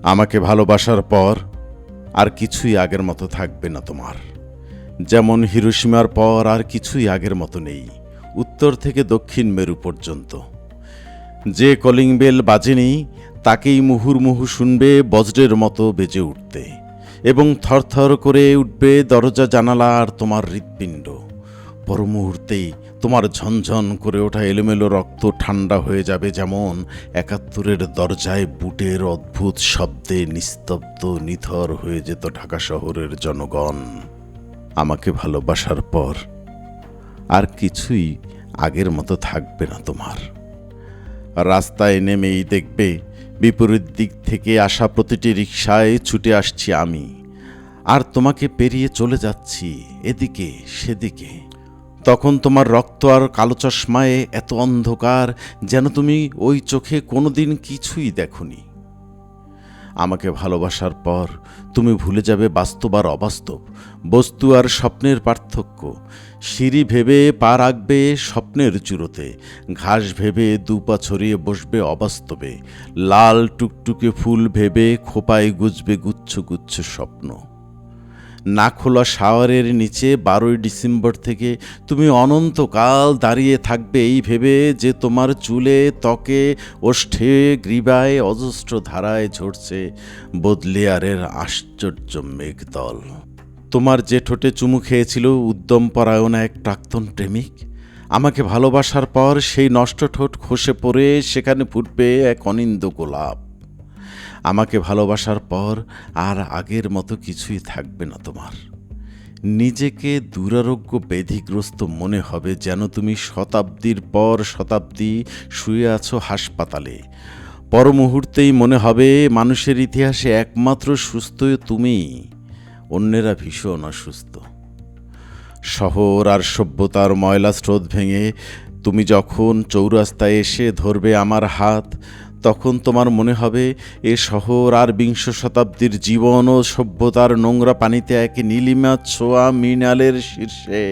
আমাকে ভালোবাসার পর আর কিছুই আগের মতো থাকবে না তোমার। যেমন হিরোশিমার পর আর কিছুই আগের মতো নেই, উত্তর থেকে দক্ষিণ মেরু পর্যন্ত। যে কলিং বেল বাজেনি তাকেই মুহুর্মুহু শুনবে বজ্রের মতো বেজে উঠতে, এবং থরথর করে উঠবে দরজা জানালা আর তোমার হৃৎপিণ্ড। পর মুহূর্তেই তোমার ঝনঝন করে ওঠা এলোমেলো রক্ত ঠান্ডা হয়ে যাবে, যেমন ৭১-এর দরজায় বুটের অদ্ভুত শব্দে নিস্তব্ধ নিথর হয়ে যেত ঢাকা শহরের জনগণ। আমাকে ভালোবাসার পর আর কিছুই আগের মতো থাকবে না তোমার। রাস্তায় নেমেই দেখবে বিপরীত দিক থেকে আসা প্রতিটি রিকশায় ছুটে আসছি আমি, আর তোমাকে পেরিয়ে চলে যাচ্ছি এদিকে সেদিকে। তখন তোমার রক্ত আর কালো চশমায় এত অন্ধকার যেন তুমি ওই চোখে কোনোদিন কিছুই দেখোনি। আমাকে ভালোবাসার পর তুমি ভুলে যাবে বাস্তব আর অবাস্তব, বস্তু আর স্বপ্নের পার্থক্য। সিঁড়ি ভেবে পা রাখবে স্বপ্নের চূড়োতে, ঘাস ভেবে দুপা ছড়িয়ে বসবে অবাস্তবে, লাল টুকটুকে ফুল ভেবে খোপায় গুজবে গুচ্ছ গুচ্ছ স্বপ্ন। না খোলা শাওয়ারের নিচে ১২ই ডিসেম্বর থেকে তুমি অনন্তকাল দাঁড়িয়ে থাকবে এই ভেবে যে তোমার চুলে, ত্বকে, ওষ্ঠে, গ্রীবায় অজস্র ধারায় ঝরছে বদলিয়ারের আশ্চর্য মেঘদল। তোমার যে ঠোঁটে চুমু খেয়েছিল উদ্যম পরায়ণ এক প্রাক্তন প্রেমিক, আমাকে ভালোবাসার পর সেই নষ্ট ঠোঁট খসে পড়ে সেখানে ফুটবে এক অনিন্দ্য গোলাপ। আমাকে ভালোবাসার পর আর আগের মতো কিছুই থাকবে না তোমার। নিজেকে দুরারোগ্য ব্যাধিগ্রস্ত মনে হবে, যেন তুমি শতাব্দীর পর শতাব্দী শুয়ে আছো হাসপাতালে। পর মুহূর্তেই মনে হবে মানুষের ইতিহাসে একমাত্র সুস্থ তুমিই, অন্যেরা ভীষণ অসুস্থ। শহর আর সভ্যতার ময়লা স্রোত ভেঙে তুমি যখন চৌরাস্তায় এসে ধরবে আমার হাত, তখন তোমার মনে হবে এ শহর আর বিংশ শতাব্দীর জীবন ও সভ্যতার নোংরা পানিতে এক নীলিমা ছোঁয়া মৃণালের শীর্ষে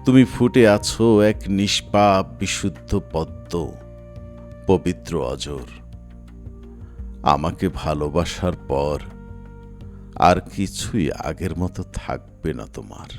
তুমি ফুটে আছো এক নিষ্পাপ বিশুদ্ধ পদ্ম, পবিত্র অজর। আমাকে ভালোবাসার পর আর কিছুই আগের মতো থাকবে না তোমার।